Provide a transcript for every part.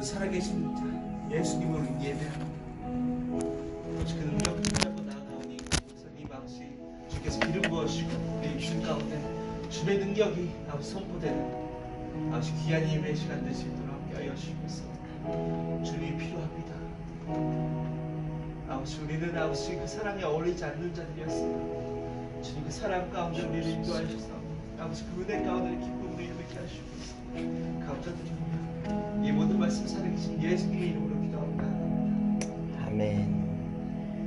오늘 살아계신 예수님을 예배합니다. 그 능력 붙잡고 나아가오니 이 마음씨 주께서 기름 부어주시고 우리 입술 가운데 주의 능력이 아버지 선포되는 아버지 귀한 예배 시간 되실 수 있도록 함께하여 주시옵소서. 주님이 필요합니다. 아버지 우리는 아버지 그 사랑에 어울리지 않는 자들이었습니다. 주님 그 사랑 가운데 우리를 인도하셔서 아버지 그 은혜 가운데 기쁨으로 일으키게 하시옵소서. 감사드립니다. 이 모든 말씀 살아계신 예수님의 이름으로 기도합니다. 아멘.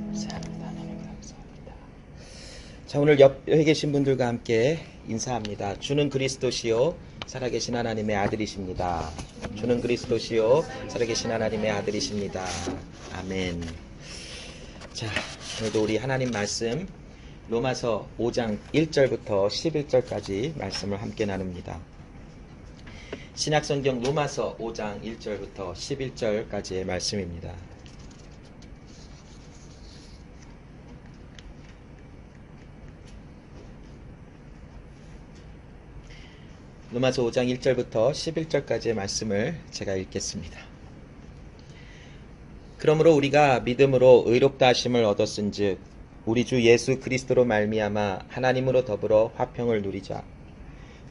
감사합니다. 하나님 감사합니다. 자, 오늘 옆에 계신 분들과 함께 인사합니다. 주는 그리스도시요 살아계신 하나님의 아들이십니다. 주는 그리스도시요 살아계신 하나님의 아들이십니다. 아멘. 자, 오늘도 우리 하나님 말씀 로마서 5장 1절부터 11절까지 말씀을 함께 나눕니다. 신약성경 로마서 5장 1절부터 11절까지의 말씀입니다. 로마서 5장 1절부터 11절까지의 말씀을 제가 읽겠습니다. 그러므로 우리가 믿음으로 의롭다 하심을 얻었은즉 우리 주 예수 그리스도로 말미암아 하나님으로 더불어 화평을 누리자.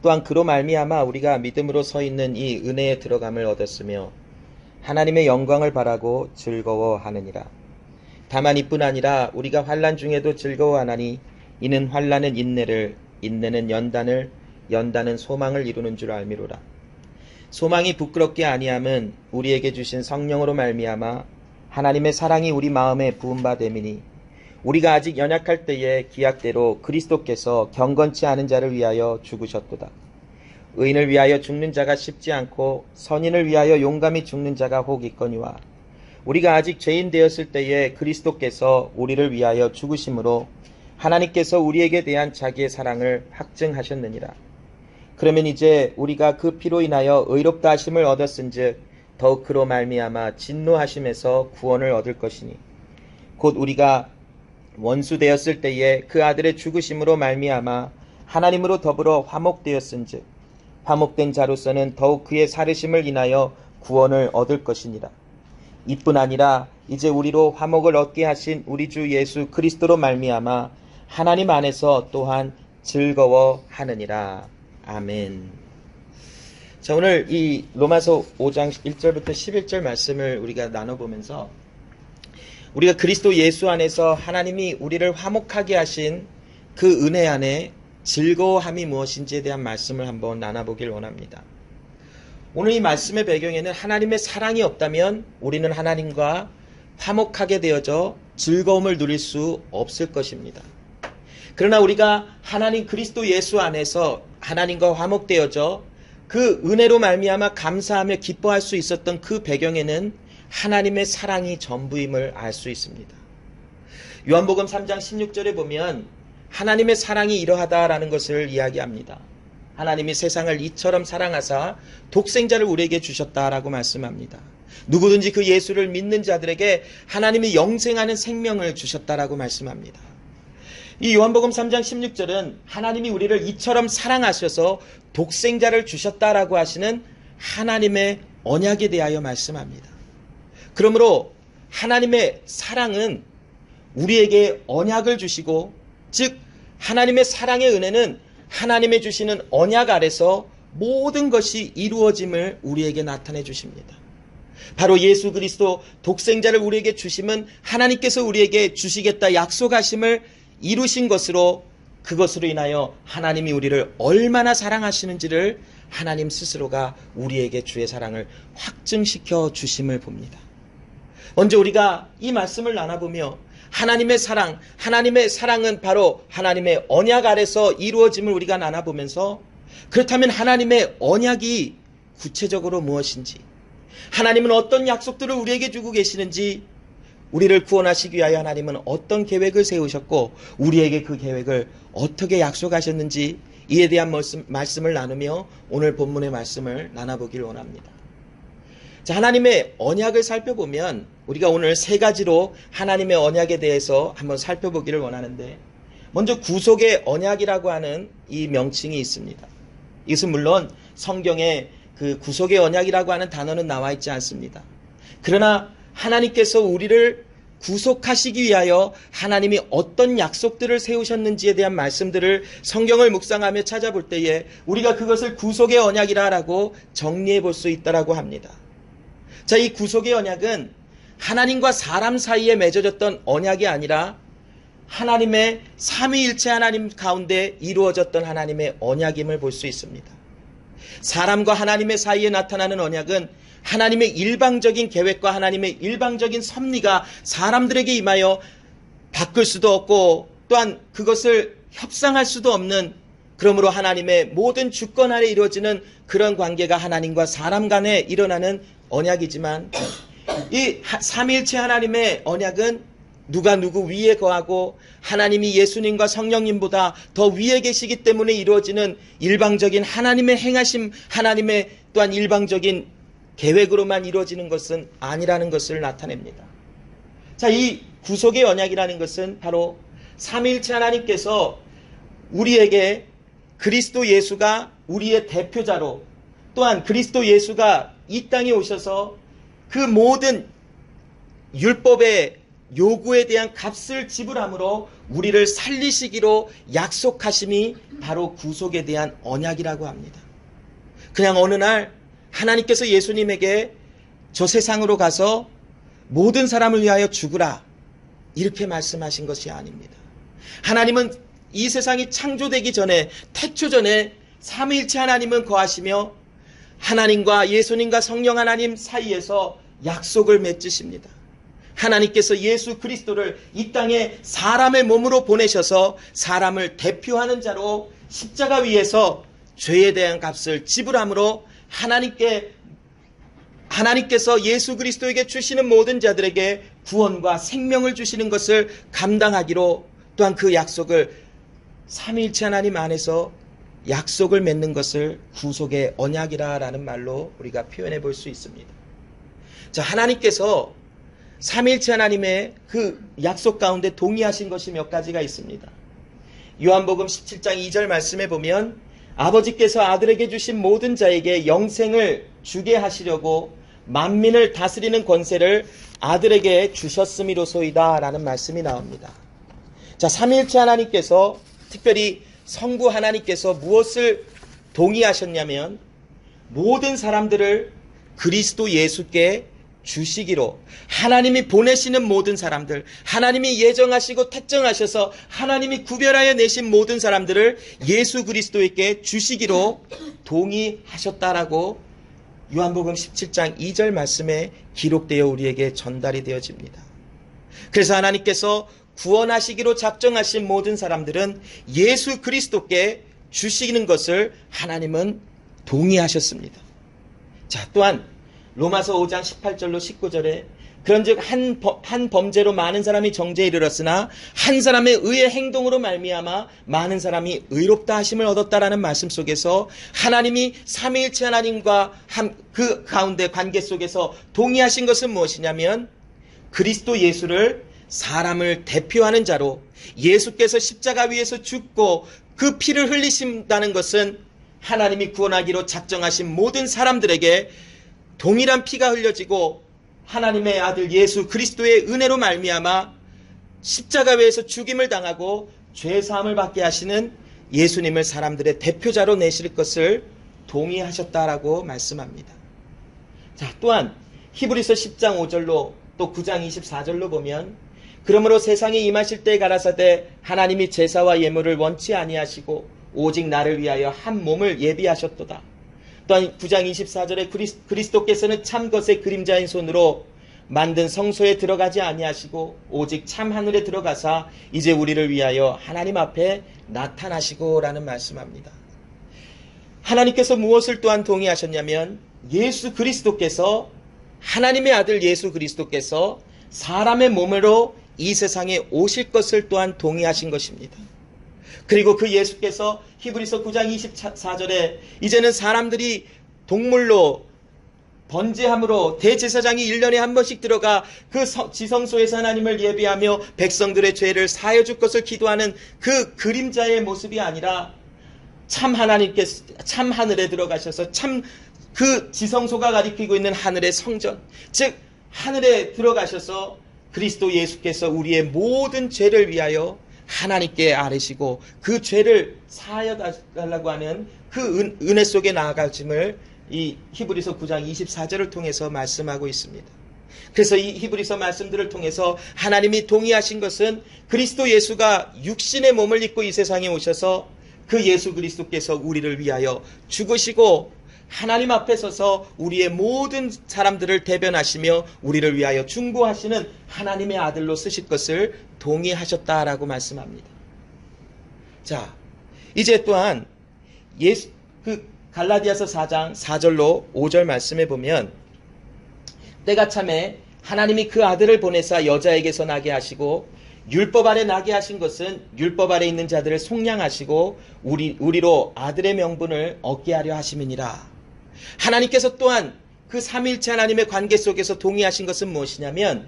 또한 그로 말미암아 우리가 믿음으로 서 있는 이 은혜에 들어감을 얻었으며 하나님의 영광을 바라고 즐거워하느니라. 다만 이뿐 아니라 우리가 환난 중에도 즐거워하나니 이는 환난은 인내를, 인내는 연단을, 연단은 소망을 이루는 줄 알미로라. 소망이 부끄럽게 아니함은 우리에게 주신 성령으로 말미암아 하나님의 사랑이 우리 마음에 부은 바 됨이니 우리가 아직 연약할 때에 기약대로 그리스도께서 경건치 않은 자를 위하여 죽으셨도다. 의인을 위하여 죽는 자가 쉽지 않고 선인을 위하여 용감히 죽는 자가 혹 있거니와 우리가 아직 죄인 되었을 때에 그리스도께서 우리를 위하여 죽으심으로 하나님께서 우리에게 대한 자기의 사랑을 확증하셨느니라. 그러면 이제 우리가 그 피로 인하여 의롭다 하심을 얻었은즉 더욱 그로 말미암아 진노하심에서 구원을 얻을 것이니 곧 우리가 원수 되었을 때에 그 아들의 죽으심으로 말미암아 하나님으로 더불어 화목되었은즉 화목된 자로서는 더욱 그의 살으심을 인하여 구원을 얻을 것이니라. 이뿐 아니라 이제 우리로 화목을 얻게 하신 우리 주 예수 그리스도로 말미암아 하나님 안에서 또한 즐거워하느니라. 아멘. 자, 오늘 이 로마서 5장 1절부터 11절 말씀을 우리가 나눠보면서 우리가 그리스도 예수 안에서 하나님이 우리를 화목하게 하신 그 은혜 안에 즐거워함이 무엇인지에 대한 말씀을 한번 나눠보길 원합니다. 오늘 이 말씀의 배경에는 하나님의 사랑이 없다면 우리는 하나님과 화목하게 되어져 즐거움을 누릴 수 없을 것입니다. 그러나 우리가 하나님 그리스도 예수 안에서 하나님과 화목되어져 그 은혜로 말미암아 감사하며 기뻐할 수 있었던 그 배경에는 하나님의 사랑이 전부임을 알 수 있습니다. 요한복음 3장 16절에 보면 하나님의 사랑이 이러하다라는 것을 이야기합니다. 하나님이 세상을 이처럼 사랑하사 독생자를 우리에게 주셨다라고 말씀합니다. 누구든지 그 예수를 믿는 자들에게 하나님이 영생하는 생명을 주셨다라고 말씀합니다. 이 요한복음 3장 16절은 하나님이 우리를 이처럼 사랑하셔서 독생자를 주셨다라고 하시는 하나님의 언약에 대하여 말씀합니다. 그러므로 하나님의 사랑은 우리에게 언약을 주시고, 즉 하나님의 사랑의 은혜는 하나님의 주시는 언약 아래서 모든 것이 이루어짐을 우리에게 나타내 주십니다. 바로 예수 그리스도 독생자를 우리에게 주심은 하나님께서 우리에게 주시겠다 약속하심을 이루신 것으로, 그것으로 인하여 하나님이 우리를 얼마나 사랑하시는지를 하나님 스스로가 우리에게 주의 사랑을 확증시켜 주심을 봅니다. 먼저 우리가 이 말씀을 나눠보며 하나님의 사랑은 바로 하나님의 언약 아래서 이루어짐을 우리가 나눠보면서, 그렇다면 하나님의 언약이 구체적으로 무엇인지, 하나님은 어떤 약속들을 우리에게 주고 계시는지, 우리를 구원하시기 위하여 하나님은 어떤 계획을 세우셨고 우리에게 그 계획을 어떻게 약속하셨는지, 이에 대한 말씀을 나누며 오늘 본문의 말씀을 나눠보길 원합니다. 자, 하나님의 언약을 살펴보면 우리가 오늘 세 가지로 하나님의 언약에 대해서 한번 살펴보기를 원하는데, 먼저 구속의 언약이라고 하는 이 명칭이 있습니다. 이것은 물론 성경에 그 구속의 언약이라고 하는 단어는 나와 있지 않습니다. 그러나 하나님께서 우리를 구속하시기 위하여 하나님이 어떤 약속들을 세우셨는지에 대한 말씀들을 성경을 묵상하며 찾아볼 때에 우리가 그것을 구속의 언약이라고 정리해 볼 수 있다라고 합니다. 자, 이 구속의 언약은 하나님과 사람 사이에 맺어졌던 언약이 아니라 하나님의 삼위일체 하나님 가운데 이루어졌던 하나님의 언약임을 볼 수 있습니다. 사람과 하나님의 사이에 나타나는 언약은 하나님의 일방적인 계획과 하나님의 일방적인 섭리가 사람들에게 임하여 바꿀 수도 없고 또한 그것을 협상할 수도 없는, 그러므로 하나님의 모든 주권 아래 이루어지는 그런 관계가 하나님과 사람 간에 일어나는 언약이지만, 이 삼위일체 하나님의 언약은 누가 누구 위에 거하고 하나님이 예수님과 성령님보다 더 위에 계시기 때문에 이루어지는 일방적인 하나님의 행하심, 하나님의 또한 일방적인 계획으로만 이루어지는 것은 아니라는 것을 나타냅니다. 자, 이 구속의 언약이라는 것은 바로 삼위일체 하나님께서 우리에게 그리스도 예수가 우리의 대표자로, 또한 그리스도 예수가 이 땅에 오셔서 그 모든 율법의 요구에 대한 값을 지불함으로 우리를 살리시기로 약속하심이 바로 구속에 대한 언약이라고 합니다. 그냥 어느 날 하나님께서 예수님에게 저 세상으로 가서 모든 사람을 위하여 죽으라 이렇게 말씀하신 것이 아닙니다. 하나님은 이 세상이 창조되기 전에, 태초 전에 삼위일체 하나님은 거하시며 하나님과 예수님과 성령 하나님 사이에서 약속을 맺으십니다. 하나님께서 예수 그리스도를 이 땅에 사람의 몸으로 보내셔서 사람을 대표하는 자로 십자가 위에서 죄에 대한 값을 지불함으로 하나님께서 예수 그리스도에게 주시는 모든 자들에게 구원과 생명을 주시는 것을 감당하기로, 또한 그 약속을 삼위일체 하나님 안에서 약속을 맺는 것을 구속의 언약이라는 말로 우리가 표현해 볼 수 있습니다. 자, 하나님께서 삼위일체 하나님의 그 약속 가운데 동의하신 것이 몇 가지가 있습니다. 요한복음 17장 2절 말씀에 보면 아버지께서 아들에게 주신 모든 자에게 영생을 주게 하시려고 만민을 다스리는 권세를 아들에게 주셨음이로소이다 라는 말씀이 나옵니다. 자, 삼위일체 하나님께서, 특별히 성부 하나님께서 무엇을 동의하셨냐면 모든 사람들을 그리스도 예수께 주시기로, 하나님이 보내시는 모든 사람들, 하나님이 예정하시고 택정하셔서 하나님이 구별하여 내신 모든 사람들을 예수 그리스도에게 주시기로 동의하셨다라고 요한복음 17장 2절 말씀에 기록되어 우리에게 전달이 되어집니다. 그래서 하나님께서 구원하시기로 작정하신 모든 사람들은 예수 그리스도께 주시는 것을 하나님은 동의하셨습니다. 자, 또한 로마서 5장 18절로 19절에 그런즉 한 범죄로 많은 사람이 정죄에 이르렀으나 한 사람의 의의 행동으로 말미암아 많은 사람이 의롭다 하심을 얻었다라는 말씀 속에서 하나님이 삼위일체 하나님과 그 가운데 관계 속에서 동의하신 것은 무엇이냐면 그리스도 예수를 사람을 대표하는 자로, 예수께서 십자가 위에서 죽고 그 피를 흘리신다는 것은 하나님이 구원하기로 작정하신 모든 사람들에게 동일한 피가 흘려지고 하나님의 아들 예수 그리스도의 은혜로 말미암아 십자가 위에서 죽임을 당하고 죄사함을 받게 하시는 예수님을 사람들의 대표자로 내실 것을 동의하셨다라고 말씀합니다. 자, 또한 히브리서 10장 5절로 또 9장 24절로 보면 그러므로 세상에 임하실 때에 가라사대 하나님이 제사와 예물을 원치 아니하시고 오직 나를 위하여 한 몸을 예비하셨도다. 또한 9장 24절에 그리스도께서는 참 것의 그림자인 손으로 만든 성소에 들어가지 아니하시고 오직 참 하늘에 들어가사 이제 우리를 위하여 하나님 앞에 나타나시고 라는 말씀합니다. 하나님께서 무엇을 또한 동의하셨냐면 예수 그리스도께서, 하나님의 아들 예수 그리스도께서 사람의 몸으로 이 세상에 오실 것을 또한 동의하신 것입니다. 그리고 그 예수께서 히브리서 9장 24절에 이제는 사람들이 동물로 번제함으로 대제사장이 1년에 한 번씩 들어가 그 지성소에서 하나님을 예비하며 백성들의 죄를 사하여 줄 것을 기도하는 그 그림자의 모습이 아니라 참 하나님께서 참 하늘에 들어가셔서 참 그 지성소가 가리키고 있는 하늘의 성전, 즉 하늘에 들어가셔서 그리스도 예수께서 우리의 모든 죄를 위하여 하나님께 아뢰시고 그 죄를 사하여 달라고 하는 그 은혜 속에 나아가심을 이 히브리서 9장 24절을 통해서 말씀하고 있습니다. 그래서 이 히브리서 말씀들을 통해서 하나님이 동의하신 것은 그리스도 예수가 육신의 몸을 입고 이 세상에 오셔서 그 예수 그리스도께서 우리를 위하여 죽으시고 하나님 앞에 서서 우리의 모든 사람들을 대변하시며 우리를 위하여 중보하시는 하나님의 아들로 쓰실 것을 동의하셨다라고 말씀합니다. 자, 이제 또한 갈라디아서 4장 4절로 5절 말씀에 보면 때가 참에 하나님이 그 아들을 보내사 여자에게서 나게 하시고 율법 아래 나게 하신 것은 율법 아래 있는 자들을 속량하시고 우리로 아들의 명분을 얻게 하려 하심이니라. 하나님께서 또한 그 삼위일체 하나님의 관계 속에서 동의하신 것은 무엇이냐면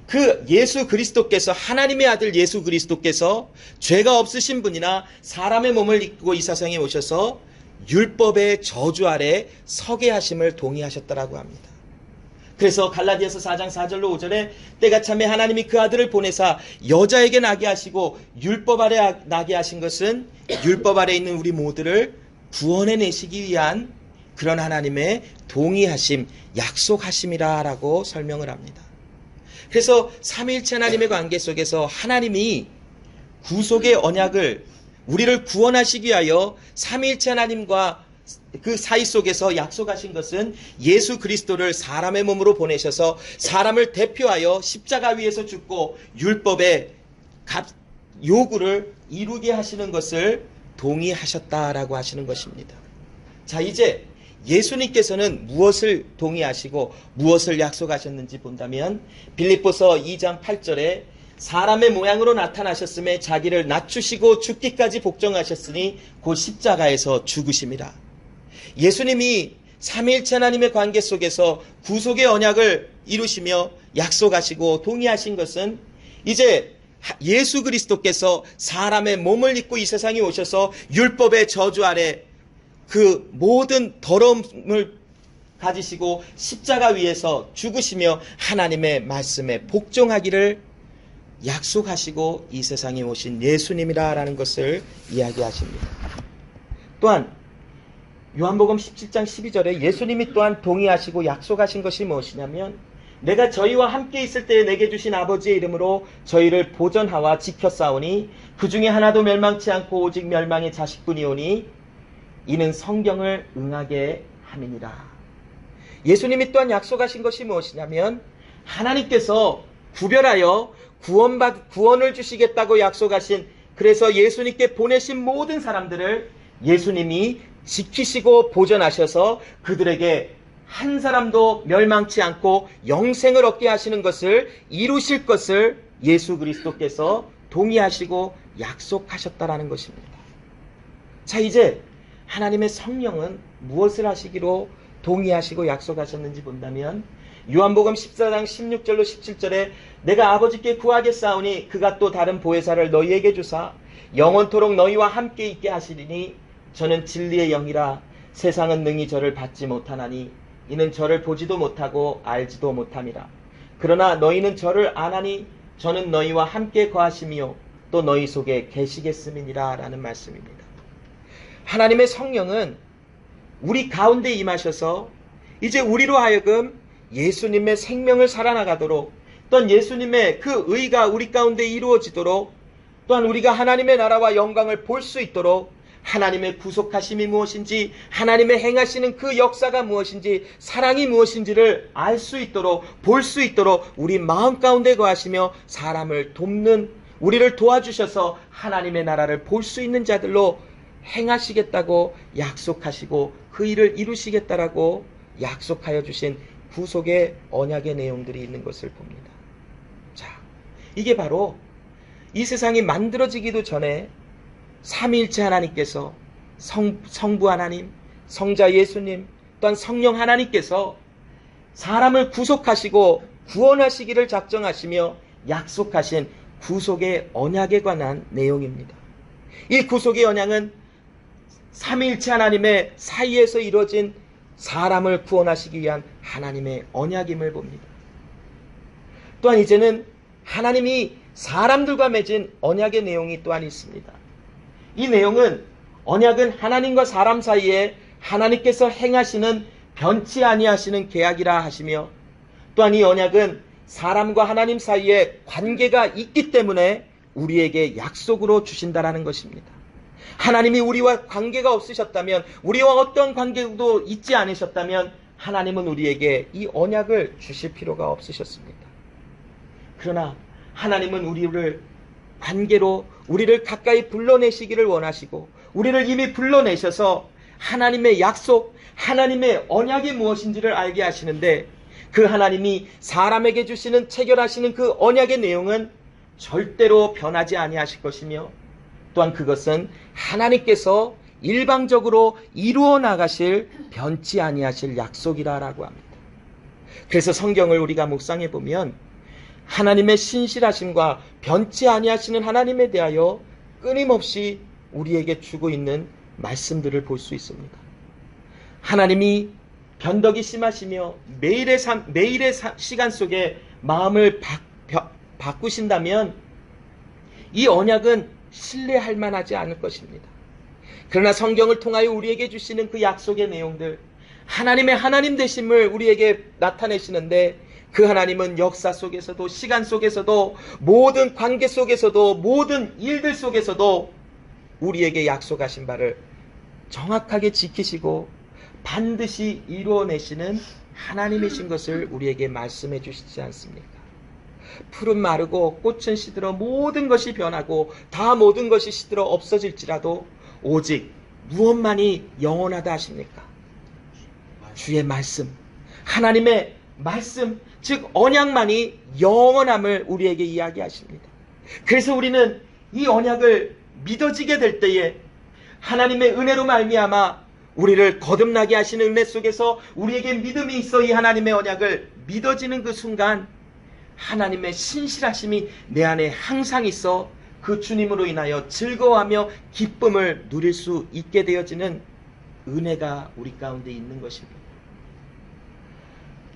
그 예수 그리스도께서 하나님의 아들 예수 그리스도께서 죄가 없으신 분이나 사람의 몸을 입고 이 세상에 오셔서 율법의 저주 아래 서게 하심을 동의하셨다라고 합니다. 그래서 갈라디아서 4장 4절로 5절에 때가 참에 하나님이 그 아들을 보내사 여자에게 나게 하시고 율법 아래 나게 하신 것은 율법 아래 있는 우리 모두를 구원해 내시기 위한 그런 하나님의 동의하심, 약속하심이라고 설명을 합니다. 그래서 삼위일체 하나님의 관계 속에서 하나님이 구속의 언약을 우리를 구원하시기 위하여 삼위일체 하나님과 그 사이 속에서 약속하신 것은 예수 그리스도를 사람의 몸으로 보내셔서 사람을 대표하여 십자가 위에서 죽고 율법의 요구를 이루게 하시는 것을 동의하셨다라고 하시는 것입니다. 자, 이제 예수님께서는 무엇을 동의하시고 무엇을 약속하셨는지 본다면 빌립보서 2장 8절에 사람의 모양으로 나타나셨음에 자기를 낮추시고 죽기까지 복종하셨으니 곧 십자가에서 죽으심이라. 예수님이 삼위일체 하나님의 관계 속에서 구속의 언약을 이루시며 약속하시고 동의하신 것은 이제 예수 그리스도께서 사람의 몸을 입고 이 세상에 오셔서 율법의 저주 아래 그 모든 더러움을 가지시고 십자가 위에서 죽으시며 하나님의 말씀에 복종하기를 약속하시고 이 세상에 오신 예수님이라는 것을 이야기하십니다. 또한 요한복음 17장 12절에 예수님이 또한 동의하시고 약속하신 것이 무엇이냐면 내가 저희와 함께 있을 때에 내게 주신 아버지의 이름으로 저희를 보전하와 지켰사오니 그 중에 하나도 멸망치 않고 오직 멸망의 자식뿐이오니 이는 성경을 응하게 함이니라. 예수님이 또한 약속하신 것이 무엇이냐면 하나님께서 구별하여 구원을 주시겠다고 약속하신 그래서 예수님께 보내신 모든 사람들을 예수님이 지키시고 보전하셔서 그들에게 한 사람도 멸망치 않고 영생을 얻게 하시는 것을 이루실 것을 예수 그리스도께서 동의하시고 약속하셨다라는 것입니다. 자, 이제 하나님의 성령은 무엇을 하시기로 동의하시고 약속하셨는지 본다면 요한복음 14장 16절로 17절에 내가 아버지께 구하겠사오니 그가 또 다른 보혜사를 너희에게 주사 영원토록 너희와 함께 있게 하시리니 저는 진리의 영이라 세상은 능히 저를 받지 못하나니 이는 저를 보지도 못하고 알지도 못함이라. 그러나 너희는 저를 아나니 저는 너희와 함께 거하심이요 또 너희 속에 계시겠음이니라 라는 말씀입니다. 하나님의 성령은 우리 가운데 임하셔서 이제 우리로 하여금 예수님의 생명을 살아나가도록 또한 예수님의 그 의가 우리 가운데 이루어지도록 또한 우리가 하나님의 나라와 영광을 볼 수 있도록 하나님의 구속하심이 무엇인지 하나님의 행하시는 그 역사가 무엇인지 사랑이 무엇인지를 알 수 있도록 볼 수 있도록 우리 마음 가운데 거하시며 사람을 돕는 우리를 도와주셔서 하나님의 나라를 볼 수 있는 자들로 행하시겠다고 약속하시고 그 일을 이루시겠다라고 약속하여 주신 구속의 언약의 내용들이 있는 것을 봅니다. 자, 이게 바로 이 세상이 만들어지기도 전에 삼위일체 하나님께서 성부 하나님, 성자 예수님, 또한 성령 하나님께서 사람을 구속하시고 구원하시기를 작정하시며 약속하신 구속의 언약에 관한 내용입니다. 이 구속의 언약은 삼위일체 하나님의 사이에서 이루어진 사람을 구원하시기 위한 하나님의 언약임을 봅니다. 또한 이제는 하나님이 사람들과 맺은 언약의 내용이 또한 있습니다. 이 내용은 언약은 하나님과 사람 사이에 하나님께서 행하시는 변치 아니하시는 계약이라 하시며, 또한 이 언약은 사람과 하나님 사이에 관계가 있기 때문에 우리에게 약속으로 주신다라는 것입니다. 하나님이 우리와 관계가 없으셨다면, 우리와 어떤 관계도 있지 않으셨다면 하나님은 우리에게 이 언약을 주실 필요가 없으셨습니다. 그러나 하나님은 우리를 관계로 우리를 가까이 불러내시기를 원하시고, 우리를 이미 불러내셔서 하나님의 약속, 하나님의 언약이 무엇인지를 알게 하시는데, 그 하나님이 사람에게 주시는 체결하시는 그 언약의 내용은 절대로 변하지 아니하실 것이며, 또한 그것은 하나님께서 일방적으로 이루어 나가실 변치 아니하실 약속이라고 합니다. 그래서 성경을 우리가 묵상해 보면 하나님의 신실하심과 변치 아니하시는 하나님에 대하여 끊임없이 우리에게 주고 있는 말씀들을 볼 수 있습니다. 하나님이 변덕이 심하시며 매일의 시간 속에 마음을 바꾸신다면 이 언약은 신뢰할 만하지 않을 것입니다. 그러나 성경을 통하여 우리에게 주시는 그 약속의 내용들, 하나님의 하나님 되심을 우리에게 나타내시는데, 그 하나님은 역사 속에서도, 시간 속에서도, 모든 관계 속에서도, 모든 일들 속에서도 우리에게 약속하신 바를 정확하게 지키시고 반드시 이루어내시는 하나님이신 것을 우리에게 말씀해 주시지 않습니까? 풀은 마르고 꽃은 시들어 모든 것이 변하고 다 모든 것이 시들어 없어질지라도 오직 무엇만이 영원하다 하십니까? 주의 말씀, 하나님의 말씀, 즉 언약만이 영원함을 우리에게 이야기하십니다. 그래서 우리는 이 언약을 믿어지게 될 때에 하나님의 은혜로 말미암아 우리를 거듭나게 하시는 은혜 속에서 우리에게 믿음이 있어 이 하나님의 언약을 믿어지는 그 순간 하나님의 신실하심이 내 안에 항상 있어 그 주님으로 인하여 즐거워하며 기쁨을 누릴 수 있게 되어지는 은혜가 우리 가운데 있는 것입니다.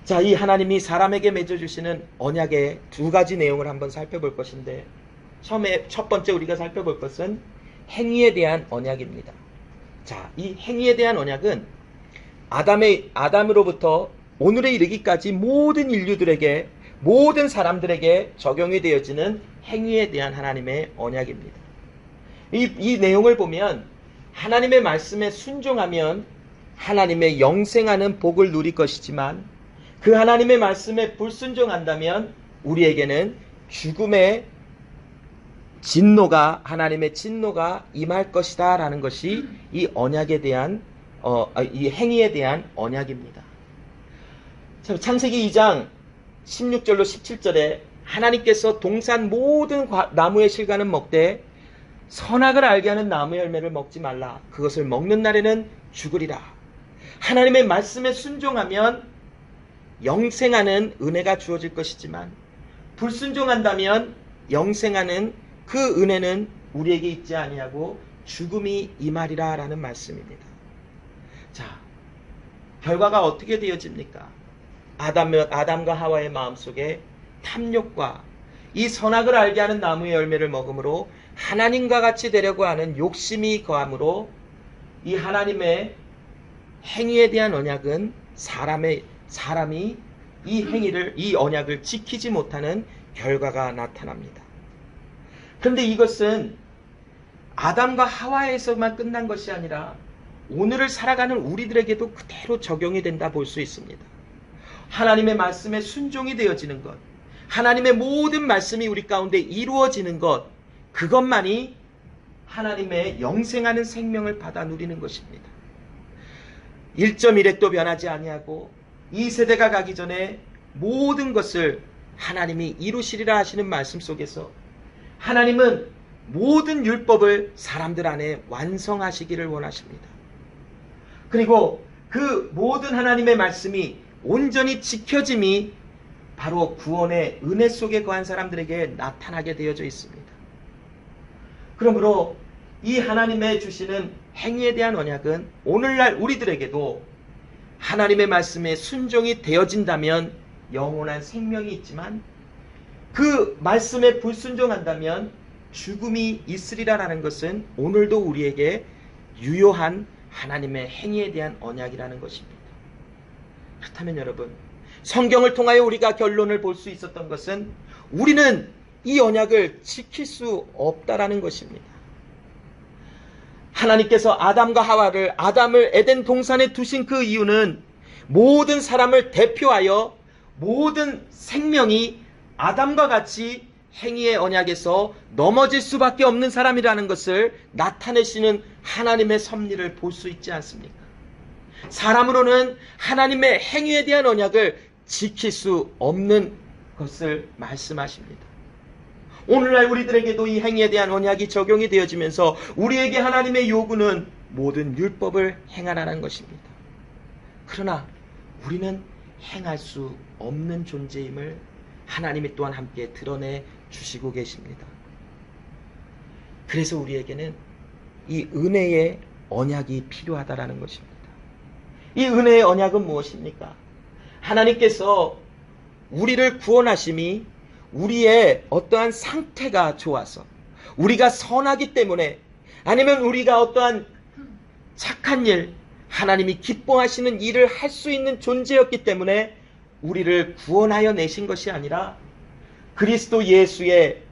자, 이 하나님이 사람에게 맺어주시는 언약의 두 가지 내용을 한번 살펴볼 것인데, 처음에 첫 번째 우리가 살펴볼 것은 행위에 대한 언약입니다. 자, 이 행위에 대한 언약은 아담으로부터 오늘에 이르기까지 모든 인류들에게, 모든 사람들에게 적용이 되어지는 행위에 대한 하나님의 언약입니다. 이 내용을 보면 하나님의 말씀에 순종하면 하나님의 영생하는 복을 누릴 것이지만, 그 하나님의 말씀에 불순종한다면 우리에게는 죽음의 진노가, 하나님의 진노가 임할 것이다 라는 것이 이 언약에 대한 이 행위에 대한 언약입니다. 창세기 2장 16절로 17절에 하나님께서 동산 모든 나무의 실과는 먹되 선악을 알게 하는 나무의 열매를 먹지 말라. 그것을 먹는 날에는 죽으리라. 하나님의 말씀에 순종하면 영생하는 은혜가 주어질 것이지만, 불순종한다면 영생하는 그 은혜는 우리에게 있지 아니하고 죽음이 임하리라 라는 말씀입니다. 자, 결과가 어떻게 되어집니까? 아담과 하와의 마음속에 탐욕과 이 선악을 알게 하는 나무의 열매를 먹음으로 하나님과 같이 되려고 하는 욕심이 거함으로 이 하나님의 행위에 대한 언약은 사람이 이 행위를, 이 언약을 지키지 못하는 결과가 나타납니다. 그런데 이것은 아담과 하와에서만 끝난 것이 아니라 오늘을 살아가는 우리들에게도 그대로 적용이 된다 볼 수 있습니다. 하나님의 말씀에 순종이 되어지는 것, 하나님의 모든 말씀이 우리 가운데 이루어지는 것, 그것만이 하나님의 영생하는 생명을 받아 누리는 것입니다. 1.1획도 변하지 아니하고 이 세대가 가기 전에 모든 것을 하나님이 이루시리라 하시는 말씀 속에서 하나님은 모든 율법을 사람들 안에 완성하시기를 원하십니다. 그리고 그 모든 하나님의 말씀이 온전히 지켜짐이 바로 구원의 은혜 속에 거한 사람들에게 나타나게 되어져 있습니다. 그러므로 이 하나님의 주시는 행위에 대한 언약은 오늘날 우리들에게도 하나님의 말씀에 순종이 되어진다면 영원한 생명이 있지만 그 말씀에 불순종한다면 죽음이 있으리라라는 것은 오늘도 우리에게 유효한 하나님의 행위에 대한 언약이라는 것입니다. 그렇다면 여러분, 성경을 통하여 우리가 결론을 볼 수 있었던 것은 우리는 이 언약을 지킬 수 없다라는 것입니다. 하나님께서 아담과 하와를 아담을 에덴 동산에 두신 그 이유는 모든 사람을 대표하여 모든 생명이 아담과 같이 행위의 언약에서 넘어질 수밖에 없는 사람이라는 것을 나타내시는 하나님의 섭리를 볼 수 있지 않습니까? 사람으로는 하나님의 행위에 대한 언약을 지킬 수 없는 것을 말씀하십니다. 오늘날 우리들에게도 이 행위에 대한 언약이 적용이 되어지면서 우리에게 하나님의 요구는 모든 율법을 행하라는 것입니다. 그러나 우리는 행할 수 없는 존재임을 하나님이 또한 함께 드러내 주시고 계십니다. 그래서 우리에게는 이 은혜의 언약이 필요하다라는 것입니다. 이 은혜의 언약은 무엇입니까? 하나님께서 우리를 구원하심이 우리의 어떠한 상태가 좋아서, 우리가 선하기 때문에, 아니면 우리가 어떠한 착한 일, 하나님이 기뻐하시는 일을 할 수 있는 존재였기 때문에 우리를 구원하여 내신 것이 아니라 그리스도 예수의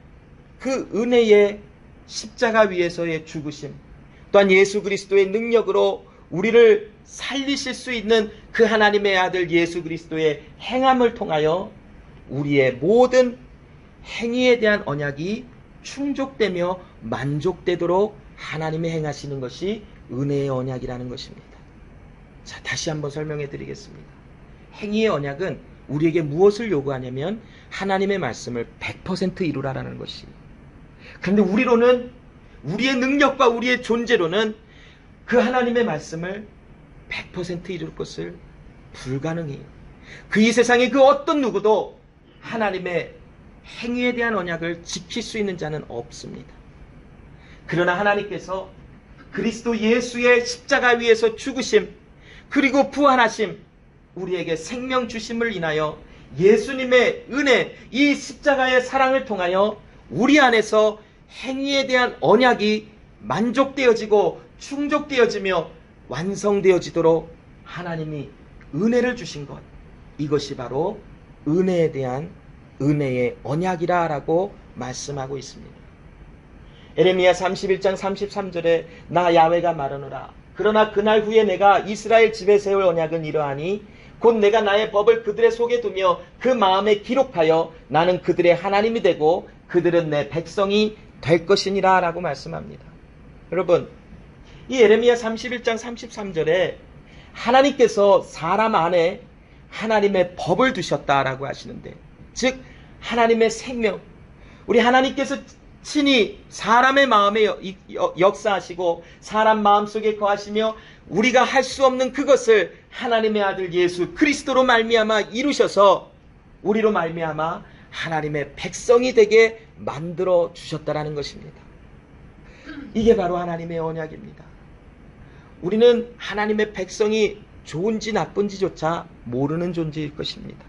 그 은혜의 십자가 위에서의 죽으심, 또한 예수 그리스도의 능력으로 우리를 살리실 수 있는 그 하나님의 아들 예수 그리스도의 행함을 통하여 우리의 모든 행위에 대한 언약이 충족되며 만족되도록 하나님이 행하시는 것이 은혜의 언약이라는 것입니다. 자, 다시 한번 설명해 드리겠습니다. 행위의 언약은 우리에게 무엇을 요구하냐면 하나님의 말씀을 100% 이루라라는 것이. 그런데 우리로는, 우리의 능력과 우리의 존재로는 그 하나님의 말씀을 100% 이룰 것을 불가능해요. 그 이 세상의 그 어떤 누구도 하나님의 행위에 대한 언약을 지킬 수 있는 자는 없습니다. 그러나 하나님께서 그리스도 예수의 십자가 위에서 죽으심, 그리고 부활하심, 우리에게 생명 주심을 인하여 예수님의 은혜, 이 십자가의 사랑을 통하여 우리 안에서 행위에 대한 언약이 만족되어지고 충족되어지며 완성되어지도록 하나님이 은혜를 주신 것, 이것이 바로 은혜에 대한 은혜의 언약이라고 말씀하고 있습니다. 에레미야 31장 33절에 나 야훼가 말하노라. 그러나 그날 후에 내가 이스라엘 집에 세울 언약은 이러하니 곧 내가 나의 법을 그들의 속에 두며 그 마음에 기록하여 나는 그들의 하나님이 되고 그들은 내 백성이 될 것이니라 라고 말씀합니다. 여러분, 이 에레미야 31장 33절에 하나님께서 사람 안에 하나님의 법을 두셨다라고 하시는데, 즉 하나님의 생명, 우리 하나님께서 친히 사람의 마음에 역사하시고 사람 마음속에 거하시며 우리가 할 수 없는 그것을 하나님의 아들 예수 그리스도로 말미암아 이루셔서 우리로 말미암아 하나님의 백성이 되게 만들어 주셨다라는 것입니다. 이게 바로 하나님의 언약입니다. 우리는 하나님의 백성이 좋은지 나쁜지조차 모르는 존재일 것입니다.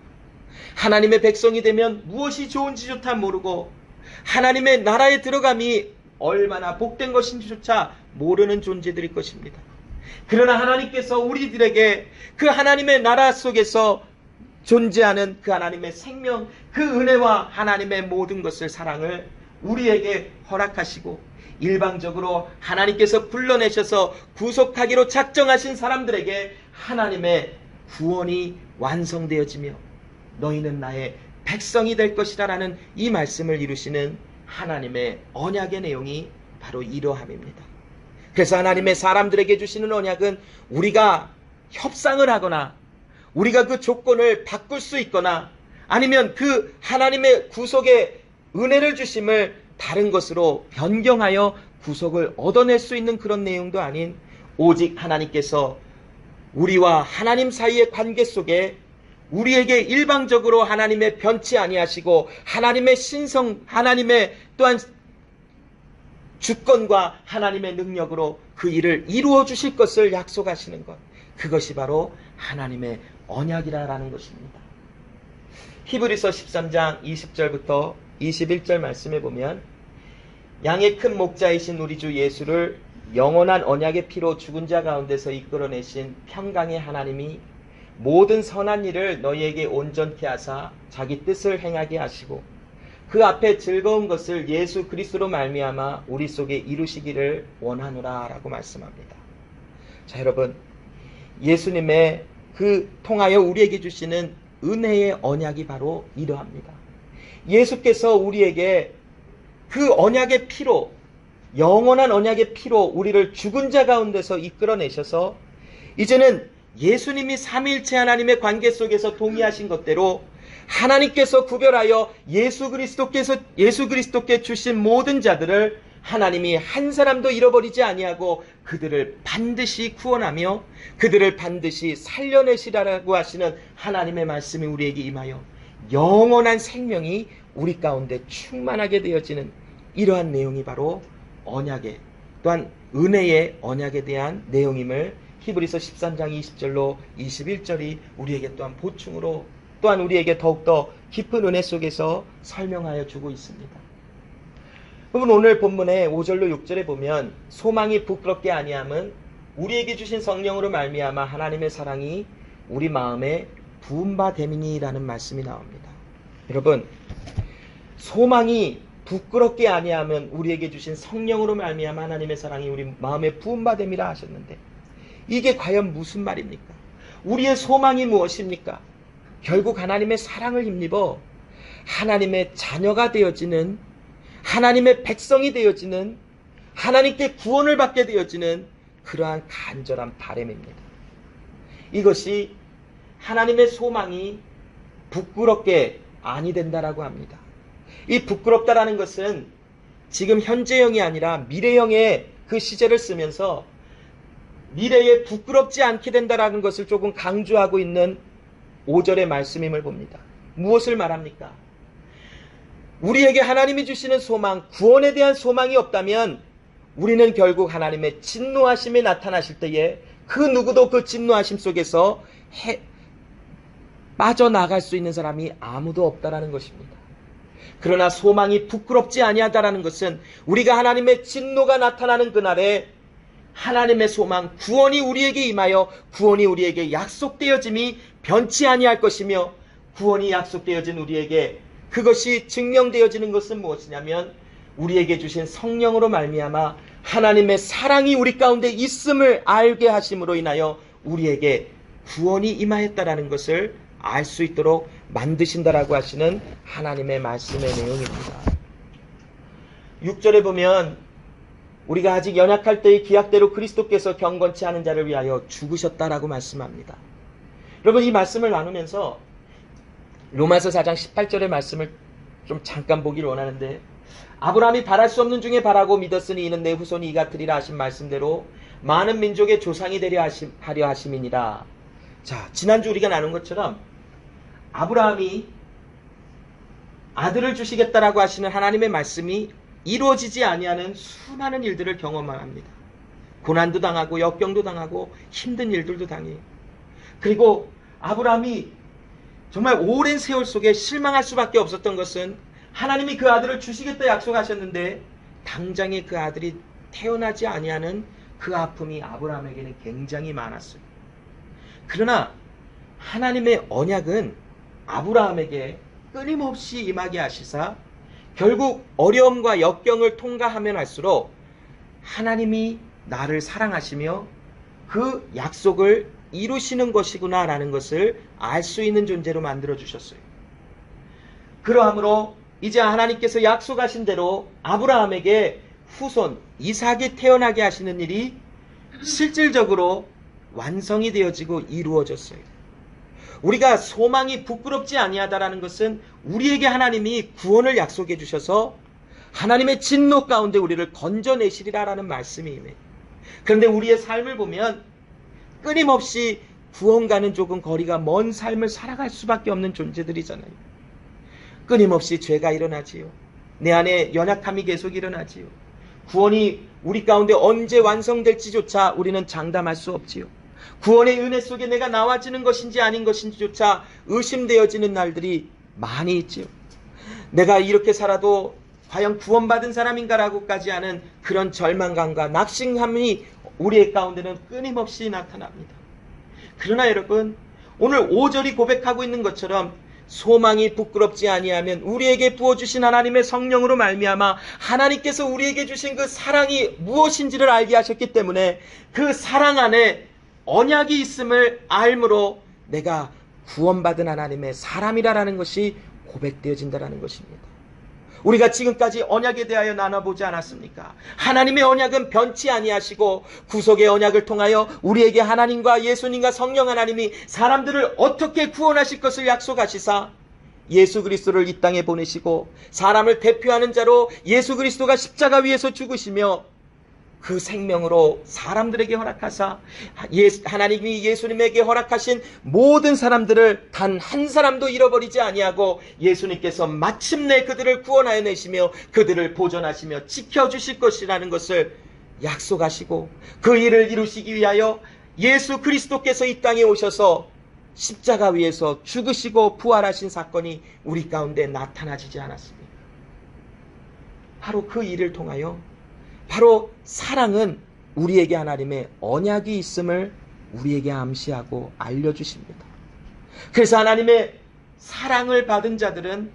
하나님의 백성이 되면 무엇이 좋은지 조차 모르고 하나님의 나라에 들어감이 얼마나 복된 것인지조차 모르는 존재들일 것입니다. 그러나 하나님께서 우리들에게 그 하나님의 나라 속에서 존재하는 그 하나님의 생명, 그 은혜와 하나님의 모든 것을, 사랑을 우리에게 허락하시고 일방적으로 하나님께서 불러내셔서 구속하기로 작정하신 사람들에게 하나님의 구원이 완성되어지며 너희는 나의 백성이 될 것이라 라는 이 말씀을 이루시는 하나님의 언약의 내용이 바로 이러함입니다. 그래서 하나님의 사람들에게 주시는 언약은 우리가 협상을 하거나 우리가 그 조건을 바꿀 수 있거나 아니면 그 하나님의 구속의 은혜를 주심을 다른 것으로 변경하여 구속을 얻어낼 수 있는 그런 내용도 아닌, 오직 하나님께서 우리와 하나님 사이의 관계 속에 우리에게 일방적으로 하나님의 변치 아니하시고 하나님의 신성, 하나님의 또한 주권과 하나님의 능력으로 그 일을 이루어 주실 것을 약속하시는 것, 그것이 바로 하나님의 언약이라는 것입니다. 히브리서 13장 20절부터 21절 말씀에 보면 양의 큰 목자이신 우리 주 예수를 영원한 언약의 피로 죽은 자 가운데서 이끌어내신 평강의 하나님이 모든 선한 일을 너희에게 온전케 하사 자기 뜻을 행하게 하시고 그 앞에 즐거운 것을 예수 그리스도로 말미암아 우리 속에 이루시기를 원하노라 라고 말씀합니다. 자, 여러분, 예수님의 그 통하여 우리에게 주시는 은혜의 언약이 바로 이러합니다. 예수께서 우리에게 그 언약의 피로, 영원한 언약의 피로 우리를 죽은 자 가운데서 이끌어내셔서 이제는 예수님이 삼위일체 하나님의 관계 속에서 동의하신 것대로 하나님께서 구별하여 예수 그리스도께 주신 모든 자들을 하나님이 한 사람도 잃어버리지 아니하고 그들을 반드시 구원하며 그들을 반드시 살려내시라고 하시는 하나님의 말씀이 우리에게 임하여 영원한 생명이 우리 가운데 충만하게 되어지는 이러한 내용이 바로 언약의 또한 은혜의 언약에 대한 내용임을 히브리서 13장 20절로 21절이 우리에게 또한 보충으로 또한 우리에게 더욱더 깊은 은혜 속에서 설명하여 주고 있습니다. 여러분, 오늘 본문의 5절로 6절에 보면 소망이 부끄럽게 아니함은 우리에게 주신 성령으로 말미암아 하나님의 사랑이 우리 마음에 부은 바 됨이니라는 말씀이 나옵니다. 여러분, 소망이 부끄럽게 아니하면 우리에게 주신 성령으로 말미암아 하나님의 사랑이 우리 마음에 부은 바 됨이라 하셨는데 이게 과연 무슨 말입니까? 우리의 소망이 무엇입니까? 결국 하나님의 사랑을 힘입어 하나님의 자녀가 되어지는, 하나님의 백성이 되어지는, 하나님께 구원을 받게 되어지는 그러한 간절한 바람입니다. 이것이 하나님의 소망이 부끄럽게 아니 된다라고 합니다. 이 부끄럽다라는 것은 지금 현재형이 아니라 미래형의 그 시제를 쓰면서 미래에 부끄럽지 않게 된다라는 것을 조금 강조하고 있는 5절의 말씀임을 봅니다. 무엇을 말합니까? 우리에게 하나님이 주시는 소망, 구원에 대한 소망이 없다면 우리는 결국 하나님의 진노하심이 나타나실 때에 그 누구도 그 진노하심 속에서 빠져나갈 수 있는 사람이 아무도 없다라는 것입니다. 그러나 소망이 부끄럽지 아니하다라는 것은 우리가 하나님의 진노가 나타나는 그날에 하나님의 소망, 구원이 우리에게 임하여 구원이 우리에게 약속되어짐이 변치 아니할 것이며 구원이 약속되어진 우리에게 그것이 증명되어지는 것은 무엇이냐면 우리에게 주신 성령으로 말미암아 하나님의 사랑이 우리 가운데 있음을 알게 하심으로 인하여 우리에게 구원이 임하였다라는 것을 알 수 있도록 만드신다라고 하시는 하나님의 말씀의 내용입니다. 6절에 보면 우리가 아직 연약할 때의 기약대로 그리스도께서 경건치 않은 자를 위하여 죽으셨다라고 말씀합니다. 여러분, 이 말씀을 나누면서 로마서 4장 18절의 말씀을 좀 잠깐 보기를 원하는데 아브라함이 바랄 수 없는 중에 바라고 믿었으니 이는 내 후손이 이 같으리라 하신 말씀대로 많은 민족의 조상이 되려 하려 하심이니라. 자, 지난주 우리가 나눈 것처럼 아브라함이 아들을 주시겠다라고 하시는 하나님의 말씀이 이루어지지 아니하는 수많은 일들을 경험합니다. 고난도 당하고 역경도 당하고 힘든 일들도 당해요. 그리고 아브라함이 정말 오랜 세월 속에 실망할 수밖에 없었던 것은 하나님이 그 아들을 주시겠다 약속하셨는데 당장에 그 아들이 태어나지 아니하는 그 아픔이 아브라함에게는 굉장히 많았어요. 그러나 하나님의 언약은 아브라함에게 끊임없이 임하게 하시사 결국 어려움과 역경을 통과하면 할수록 하나님이 나를 사랑하시며 그 약속을 이루시는 것이구나 라는 것을 알 수 있는 존재로 만들어 주셨어요. 그러함으로 이제 하나님께서 약속하신 대로 아브라함에게 후손 이삭이 태어나게 하시는 일이 실질적으로 완성이 되어지고 이루어졌어요. 우리가 소망이 부끄럽지 아니하다라는 것은 우리에게 하나님이 구원을 약속해 주셔서 하나님의 진노 가운데 우리를 건져내시리라라는 말씀이에요. 그런데 우리의 삶을 보면 끊임없이 구원과는 조금 거리가 먼 삶을 살아갈 수밖에 없는 존재들이잖아요. 끊임없이 죄가 일어나지요. 내 안에 연약함이 계속 일어나지요. 구원이 우리 가운데 언제 완성될지조차 우리는 장담할 수 없지요. 구원의 은혜 속에 내가 나와지는 것인지 아닌 것인지조차 의심되어지는 날들이 많이 있지요. 내가 이렇게 살아도 과연 구원받은 사람인가라고까지 하는 그런 절망감과 낙심감이 우리의 가운데는 끊임없이 나타납니다. 그러나 여러분, 오늘 5절이 고백하고 있는 것처럼 소망이 부끄럽지 아니하면 우리에게 부어주신 하나님의 성령으로 말미암아 하나님께서 우리에게 주신 그 사랑이 무엇인지를 알게 하셨기 때문에 그 사랑 안에 언약이 있음을 알므로 내가 구원받은 하나님의 사람이라는 것이 고백되어진다는 것입니다. 우리가 지금까지 언약에 대하여 나눠보지 않았습니까? 하나님의 언약은 변치 아니하시고 구속의 언약을 통하여 우리에게 하나님과 예수님과 성령 하나님이 사람들을 어떻게 구원하실 것을 약속하시사 예수 그리스도를 이 땅에 보내시고 사람을 대표하는 자로 예수 그리스도가 십자가 위에서 죽으시며 그 생명으로 사람들에게 허락하사 하나님이 예수님에게 허락하신 모든 사람들을 단 한 사람도 잃어버리지 아니하고 예수님께서 마침내 그들을 구원하여 내시며 그들을 보존하시며 지켜주실 것이라는 것을 약속하시고 그 일을 이루시기 위하여 예수 그리스도께서 이 땅에 오셔서 십자가 위에서 죽으시고 부활하신 사건이 우리 가운데 나타나지지 않았습니까? 바로 그 일을 통하여 바로 사랑은 우리에게 하나님의 언약이 있음을 우리에게 암시하고 알려주십니다. 그래서 하나님의 사랑을 받은 자들은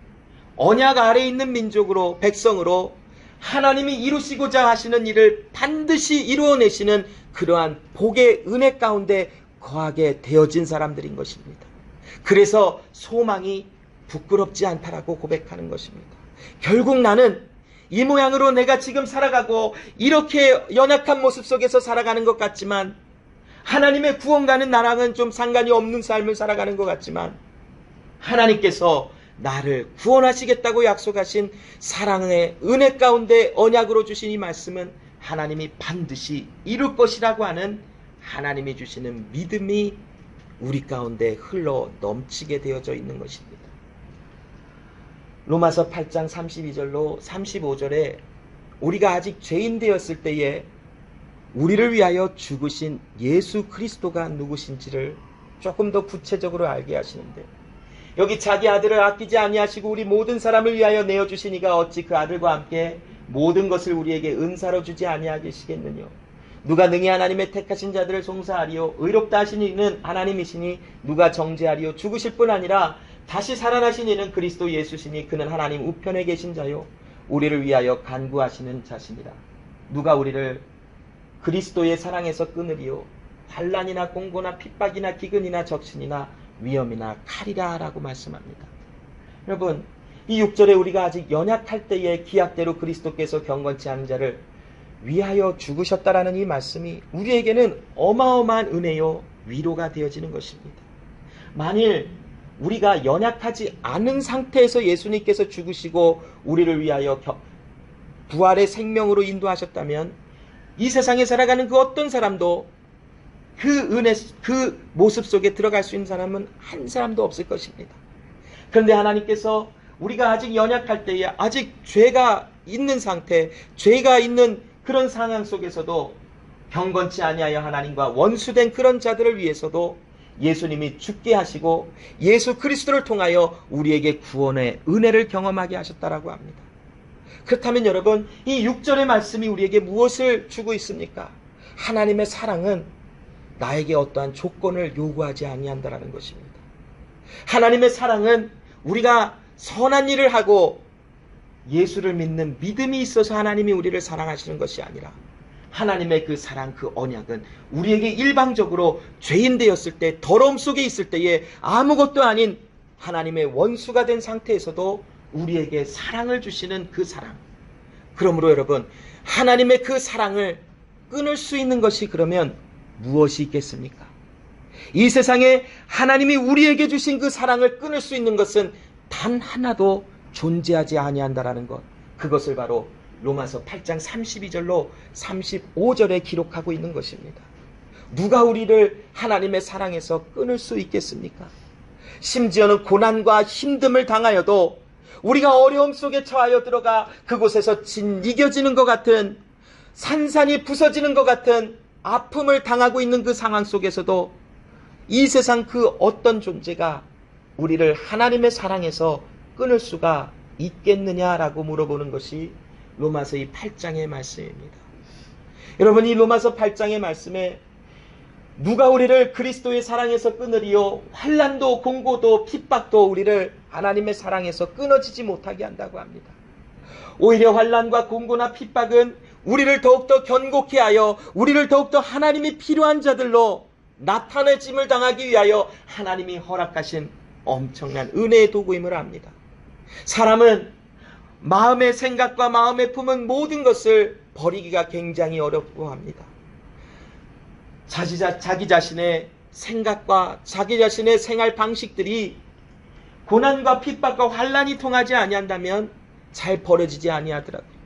언약 아래에 있는 민족으로 백성으로 하나님이 이루시고자 하시는 일을 반드시 이루어내시는 그러한 복의 은혜 가운데 거하게 되어진 사람들인 것입니다. 그래서 소망이 부끄럽지 않다라고 고백하는 것입니다. 결국 나는 이 모양으로 내가 지금 살아가고 이렇게 연약한 모습 속에서 살아가는 것 같지만 하나님의 구원과는 나랑은 좀 상관이 없는 삶을 살아가는 것 같지만 하나님께서 나를 구원하시겠다고 약속하신 사랑의 은혜 가운데 언약으로 주신 이 말씀은 하나님이 반드시 이룰 것이라고 하는 하나님이 주시는 믿음이 우리 가운데 흘러 넘치게 되어져 있는 것입니다. 로마서 8장 32절로 35절에 우리가 아직 죄인 되었을 때에 우리를 위하여 죽으신 예수 그리스도가 누구신지를 조금 더 구체적으로 알게 하시는데 여기 자기 아들을 아끼지 아니하시고 우리 모든 사람을 위하여 내어주신 이가 어찌 그 아들과 함께 모든 것을 우리에게 은사로 주지 아니하시겠느냐. 누가 능히 하나님의 택하신 자들을 송사하리요 의롭다 하신 이는 하나님이시니 누가 정죄하리요. 죽으실 뿐 아니라 다시 살아나신 이는 그리스도 예수시니 그는 하나님 우편에 계신 자요 우리를 위하여 간구하시는 자시니라. 누가 우리를 그리스도의 사랑에서 끊으리요. 환난이나 공고나 핍박이나 기근이나 적신이나 위험이나 칼이라 라고 말씀합니다. 여러분, 이 6절에 우리가 아직 연약할 때에 기약대로 그리스도께서 경건치 않은 자를 위하여 죽으셨다라는 이 말씀이 우리에게는 어마어마한 은혜요 위로가 되어지는 것입니다. 만일 우리가 연약하지 않은 상태에서 예수님께서 죽으시고 우리를 위하여 부활의 생명으로 인도하셨다면 이 세상에 살아가는 그 어떤 사람도 그 은혜, 그 모습 속에 들어갈 수 있는 사람은 한 사람도 없을 것입니다. 그런데 하나님께서 우리가 아직 연약할 때에 아직 죄가 있는 상태, 죄가 있는 그런 상황 속에서도 경건치 아니하여 하나님과 원수된 그런 자들을 위해서도 예수님이 죽게 하시고 예수 그리스도를 통하여 우리에게 구원의 은혜를 경험하게 하셨다라고 합니다. 그렇다면 여러분, 이 6절의 말씀이 우리에게 무엇을 주고 있습니까? 하나님의 사랑은 나에게 어떠한 조건을 요구하지 아니한다라는 것입니다. 하나님의 사랑은 우리가 선한 일을 하고 예수를 믿는 믿음이 있어서 하나님이 우리를 사랑하시는 것이 아니라 하나님의 그 사랑, 그 언약은 우리에게 일방적으로 죄인 되었을 때, 더러움 속에 있을 때에 아무것도 아닌 하나님의 원수가 된 상태에서도 우리에게 사랑을 주시는 그 사랑. 그러므로 여러분, 하나님의 그 사랑을 끊을 수 있는 것이 그러면 무엇이 있겠습니까? 이 세상에 하나님이 우리에게 주신 그 사랑을 끊을 수 있는 것은 단 하나도 존재하지 아니한다라는 것. 그것을 바로 로마서 8장 32절로 35절에 기록하고 있는 것입니다. 누가 우리를 하나님의 사랑에서 끊을 수 있겠습니까? 심지어는 고난과 힘듦을 당하여도 우리가 어려움 속에 처하여 들어가 그곳에서 이겨지는 것 같은, 산산이 부서지는 것 같은 아픔을 당하고 있는 그 상황 속에서도 이 세상 그 어떤 존재가 우리를 하나님의 사랑에서 끊을 수가 있겠느냐라고 물어보는 것이 로마서 이 8장의 말씀입니다. 여러분, 이 로마서 8장의 말씀에 누가 우리를 그리스도의 사랑에서 끊으리요? 환난도 공고도 핍박도 우리를 하나님의 사랑에서 끊어지지 못하게 한다고 합니다. 오히려 환난과 공고나 핍박은 우리를 더욱더 견고케 하여 우리를 더욱더 하나님이 필요한 자들로 나타내짐을 당하기 위하여 하나님이 허락하신 엄청난 은혜의 도구임을 압니다. 사람은 마음의 생각과 마음에 품은 모든 것을 버리기가 굉장히 어렵고 합니다. 자기 자신의 생각과 자기 자신의 생활 방식들이 고난과 핍박과 환난이 통하지 아니한다면 잘 버려지지 아니하더라고요.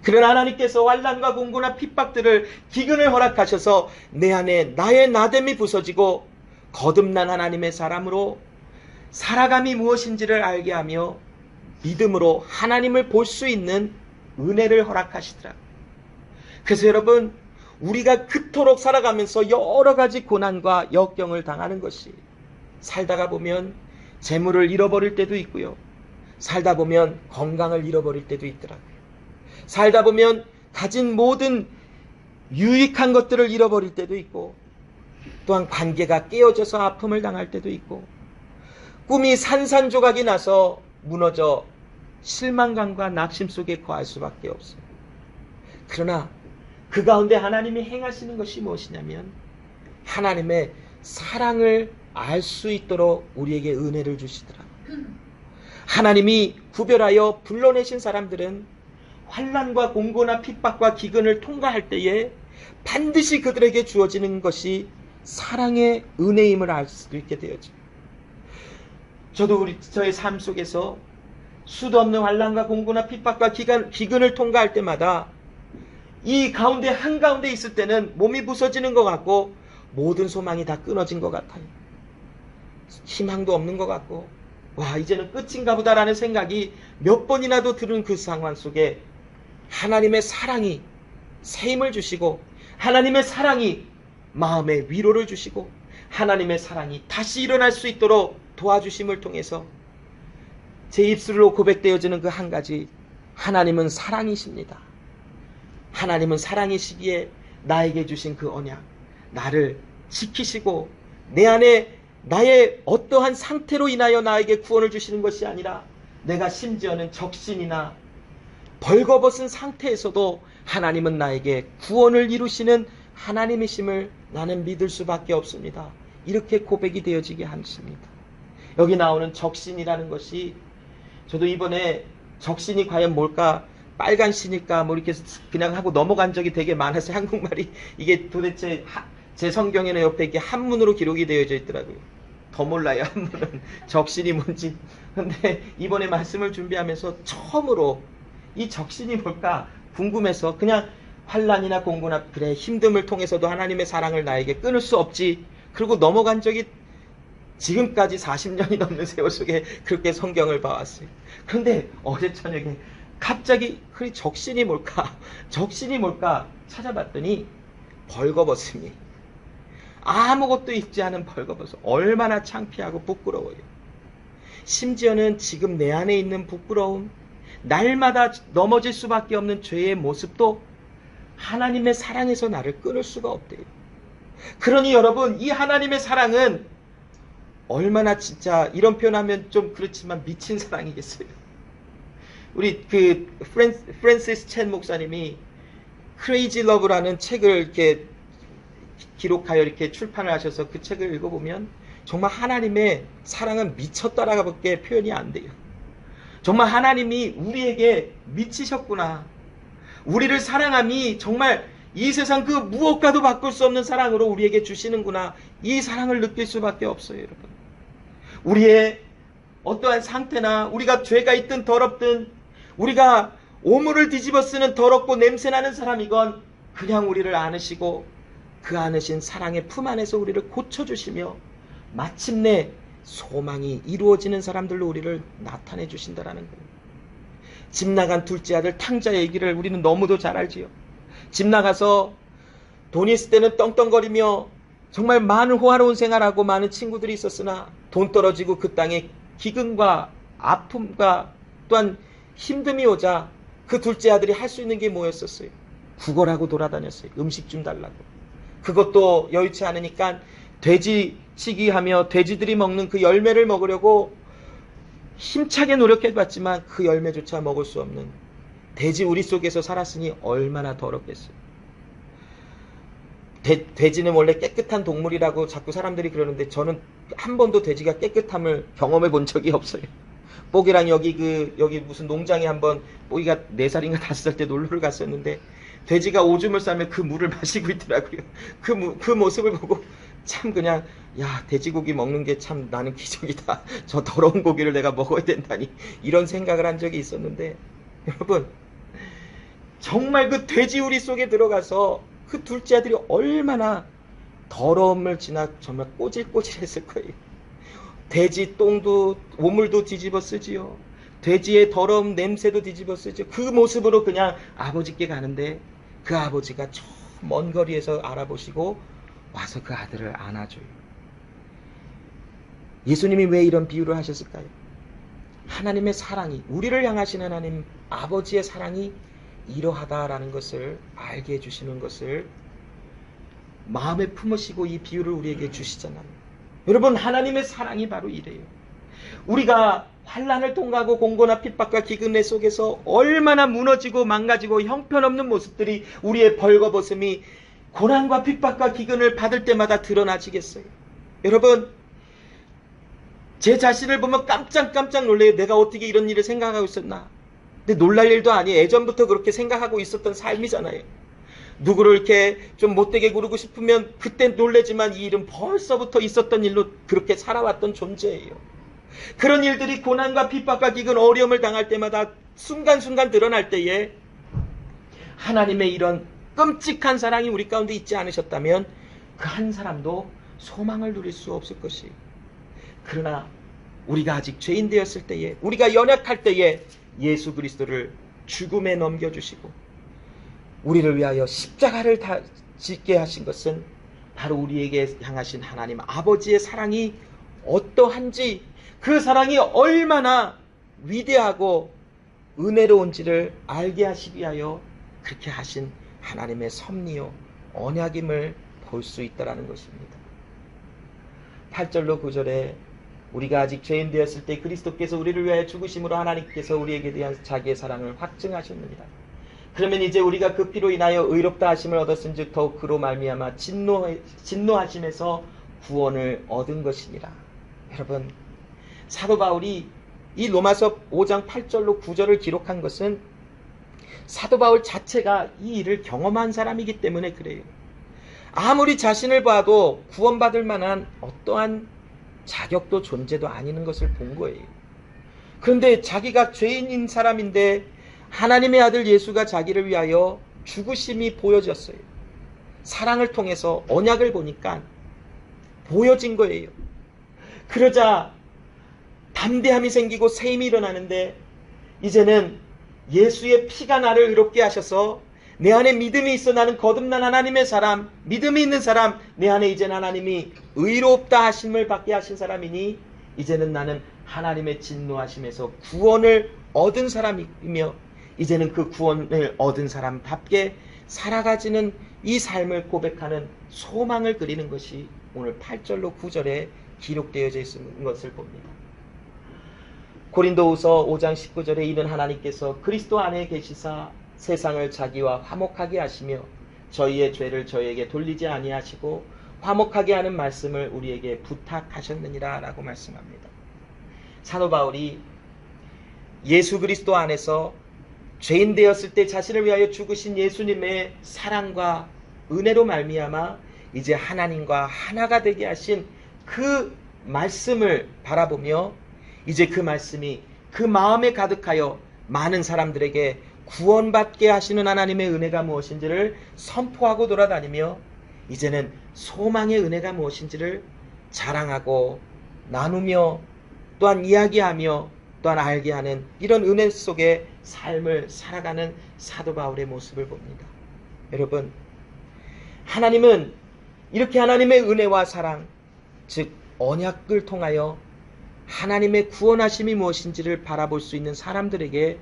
그러나 하나님께서 환난과 공고나 핍박들을 기근을 허락하셔서 내 안에 나의 나됨이 부서지고 거듭난 하나님의 사람으로 살아감이 무엇인지를 알게 하며 믿음으로 하나님을 볼 수 있는 은혜를 허락하시더라고요. 그래서 여러분, 우리가 그토록 살아가면서 여러 가지 고난과 역경을 당하는 것이 살다가 보면 재물을 잃어버릴 때도 있고요. 살다 보면 건강을 잃어버릴 때도 있더라고요. 살다 보면 가진 모든 유익한 것들을 잃어버릴 때도 있고, 또한 관계가 깨어져서 아픔을 당할 때도 있고, 꿈이 산산조각이 나서 무너져 실망감과 낙심 속에 거할 수밖에 없어요. 그러나 그 가운데 하나님이 행하시는 것이 무엇이냐면 하나님의 사랑을 알 수 있도록 우리에게 은혜를 주시더라고요. 하나님이 구별하여 불러내신 사람들은 환난과 공고나 핍박과 기근을 통과할 때에 반드시 그들에게 주어지는 것이 사랑의 은혜임을 알 수 있게 되어져. 저도 저의 삶 속에서 수도 없는 환난과 공고나 핍박과 기근을 통과할 때마다 이 가운데 한가운데 있을 때는 몸이 부서지는 것 같고 모든 소망이 다 끊어진 것 같아요. 희망도 없는 것 같고, 와, 이제는 끝인가 보다라는 생각이 몇 번이나도 들은 그 상황 속에 하나님의 사랑이 새 힘을 주시고, 하나님의 사랑이 마음에 위로를 주시고, 하나님의 사랑이 다시 일어날 수 있도록 도와주심을 통해서 제 입술로 고백되어지는 그 한 가지, 하나님은 사랑이십니다. 하나님은 사랑이시기에 나에게 주신 그 언약, 나를 지키시고 내 안에 나의 어떠한 상태로 인하여 나에게 구원을 주시는 것이 아니라 내가 심지어는 적신이나 벌거벗은 상태에서도 하나님은 나에게 구원을 이루시는 하나님이심을 나는 믿을 수밖에 없습니다. 이렇게 고백이 되어지게 하십니다. 여기 나오는 적신이라는 것이, 저도 이번에 적신이 과연 뭘까, 빨간 신일까 뭐 이렇게 그냥 하고 넘어간 적이 되게 많아서 한국말이 이게 도대체 제 성경에는 옆에 이렇게 한문으로 기록이 되어져 있더라고요. 더 몰라요, 한문은. 적신이 뭔지. 근데 이번에 말씀을 준비하면서 처음으로 이 적신이 뭘까 궁금해서 그냥 환난이나 공고나 그래 힘듦을 통해서도 하나님의 사랑을 나에게 끊을 수 없지, 그리고 넘어간 적이 지금까지 40년이 넘는 세월 속에 그렇게 성경을 봐왔어요. 그런데 어제 저녁에 갑자기 그 적신이 뭘까? 적신이 뭘까? 찾아봤더니 벌거벗음이, 아무것도 입지 않은 벌거벗음. 얼마나 창피하고 부끄러워요. 심지어는 지금 내 안에 있는 부끄러움, 날마다 넘어질 수밖에 없는 죄의 모습도 하나님의 사랑에서 나를 끊을 수가 없대요. 그러니 여러분, 이 하나님의 사랑은 얼마나 진짜, 이런 표현하면 좀 그렇지만 미친 사랑이겠어요. 우리 그 프랜시스 첸 목사님이 크레이지 러브라는 책을 이렇게 기록하여 이렇게 출판을 하셔서 그 책을 읽어보면 정말 하나님의 사랑은 미쳤다라고밖에 표현이 안 돼요. 정말 하나님이 우리에게 미치셨구나. 우리를 사랑함이 정말 이 세상 그 무엇과도 바꿀 수 없는 사랑으로 우리에게 주시는구나. 이 사랑을 느낄 수밖에 없어요, 여러분. 우리의 어떠한 상태나 우리가 죄가 있든 더럽든 우리가 오물을 뒤집어 쓰는 더럽고 냄새나는 사람이건 그냥 우리를 안으시고 그 안으신 사랑의 품 안에서 우리를 고쳐주시며 마침내 소망이 이루어지는 사람들로 우리를 나타내 주신다라는 거예요. 집 나간 둘째 아들 탕자 얘기를 우리는 너무도 잘 알지요. 집 나가서 돈이 있을 때는 떵떵거리며 정말 많은 호화로운 생활하고 많은 친구들이 있었으나 돈 떨어지고 그 땅에 기근과 아픔과 또한 힘듦이 오자 그 둘째 아들이 할 수 있는 게 뭐였었어요? 구걸하고 돌아다녔어요. 음식 좀 달라고. 그것도 여의치 않으니까 돼지치기 하며 돼지들이 먹는 그 열매를 먹으려고 힘차게 노력해봤지만 그 열매조차 먹을 수 없는 돼지 우리 속에서 살았으니 얼마나 더럽겠어요. 돼지는 원래 깨끗한 동물이라고 자꾸 사람들이 그러는데 저는 한 번도 돼지가 깨끗함을 경험해 본 적이 없어요. 뽀기랑 여기 무슨 농장에 한번 뽀기가 4살인가 5살 때 놀러를 갔었는데 돼지가 오줌을 싸며 그 물을 마시고 있더라고요. 그 모습을 보고 참 그냥 야, 돼지고기 먹는 게 참 나는 기적이다. 저 더러운 고기를 내가 먹어야 된다니 이런 생각을 한 적이 있었는데 여러분 정말 그 돼지 우리 속에 들어가서 그 둘째 아들이 얼마나 더러움을 지나 정말 꼬질꼬질했을 거예요. 돼지 똥도 오물도 뒤집어 쓰지요. 돼지의 더러운 냄새도 뒤집어 쓰죠. 그 모습으로 그냥 아버지께 가는데 그 아버지가 저 먼 거리에서 알아보시고 와서 그 아들을 안아줘요. 예수님이 왜 이런 비유를 하셨을까요? 하나님의 사랑이, 우리를 향하신 하나님 아버지의 사랑이 이러하다라는 것을 알게 해주시는 것을 마음에 품으시고 이 비유를 우리에게 주시잖아요. 여러분 하나님의 사랑이 바로 이래요. 우리가 환난을 통과하고 공고나 핍박과 기근의 속에서 얼마나 무너지고 망가지고 형편없는 모습들이 우리의 벌거벗음이 고난과 핍박과 기근을 받을 때마다 드러나지겠어요. 여러분 제 자신을 보면 깜짝깜짝 놀래요. 내가 어떻게 이런 일을 생각하고 있었나. 근데 놀랄 일도 아니에요. 예전부터 그렇게 생각하고 있었던 삶이잖아요. 누구를 이렇게 좀 못되게 구르고 싶으면 그때 놀래지만 이 일은 벌써부터 있었던 일로 그렇게 살아왔던 존재예요. 그런 일들이 고난과 핍박과 기근 어려움을 당할 때마다 순간순간 드러날 때에 하나님의 이런 끔찍한 사랑이 우리 가운데 있지 않으셨다면 그 한 사람도 소망을 누릴 수 없을 것이에요. 그러나 우리가 아직 죄인 되었을 때에 우리가 연약할 때에 예수 그리스도를 죽음에 넘겨주시고 우리를 위하여 십자가를 다 짓게 하신 것은 바로 우리에게 향하신 하나님 아버지의 사랑이 어떠한지 그 사랑이 얼마나 위대하고 은혜로운지를 알게 하시기 위하여 그렇게 하신 하나님의 섭리요 언약임을 볼 수 있다라는 것입니다. 8절로 9절에 우리가 아직 죄인 되었을 때 그리스도께서 우리를 위하여 죽으심으로 하나님께서 우리에게 대한 자기의 사랑을 확증하셨느니라. 그러면 이제 우리가 그 피로 인하여 의롭다 하심을 얻었은즉 더욱 그로 말미암아 진노하심에서 구원을 얻은 것이니라. 여러분 사도 바울이 이 로마서 5장 8절로 9절을 기록한 것은 사도 바울 자체가 이 일을 경험한 사람이기 때문에 그래요. 아무리 자신을 봐도 구원받을 만한 어떠한 자격도 존재도 아니는 것을 본 거예요. 그런데 자기가 죄인인 사람인데 하나님의 아들 예수가 자기를 위하여 죽으심이 보여졌어요. 사랑을 통해서 언약을 보니까 보여진 거예요. 그러자 담대함이 생기고 새 힘이 일어나는데 이제는 예수의 피가 나를 의롭게 하셔서 내 안에 믿음이 있어 나는 거듭난 하나님의 사람, 믿음이 있는 사람, 내 안에 이제는 하나님이 의롭다 하심을 받게 하신 사람이니 이제는 나는 하나님의 진노하심에서 구원을 얻은 사람이며 이제는 그 구원을 얻은 사람답게 살아가지는 이 삶을 고백하는 소망을 그리는 것이 오늘 8절로 9절에 기록되어져 있는 것을 봅니다. 고린도후서 5장 19절에 이는 하나님께서 그리스도 안에 계시사 세상을 자기와 화목하게 하시며 저희의 죄를 저희에게 돌리지 아니하시고 화목하게 하는 말씀을 우리에게 부탁하셨느니라 라고 말씀합니다. 사도 바울이 예수 그리스도 안에서 죄인 되었을 때 자신을 위하여 죽으신 예수님의 사랑과 은혜로 말미암아 이제 하나님과 하나가 되게 하신 그 말씀을 바라보며 이제 그 말씀이 그 마음에 가득하여 많은 사람들에게 구원받게 하시는 하나님의 은혜가 무엇인지를 선포하고 돌아다니며 이제는 소망의 은혜가 무엇인지를 자랑하고 나누며 또한 이야기하며 또한 알게 하는 이런 은혜 속의 삶을 살아가는 사도 바울의 모습을 봅니다. 여러분 하나님은 이렇게 하나님의 은혜와 사랑, 즉 언약을 통하여 하나님의 구원하심이 무엇인지를 바라볼 수 있는 사람들에게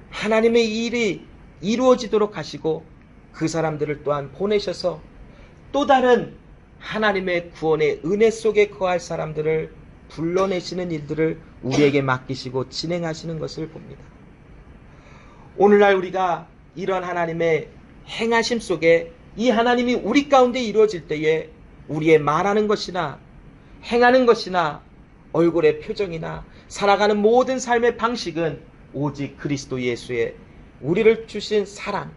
하나님의 일이 이루어지도록 하시고 그 사람들을 또한 보내셔서 또 다른 하나님의 구원의 은혜 속에 거할 사람들을 불러내시는 일들을 우리에게 맡기시고 진행하시는 것을 봅니다. 오늘날 우리가 이런 하나님의 행하심 속에 이 하나님이 우리 가운데 이루어질 때에 우리의 말하는 것이나 행하는 것이나 얼굴의 표정이나 살아가는 모든 삶의 방식은 오직 그리스도 예수의 우리를 주신 사랑,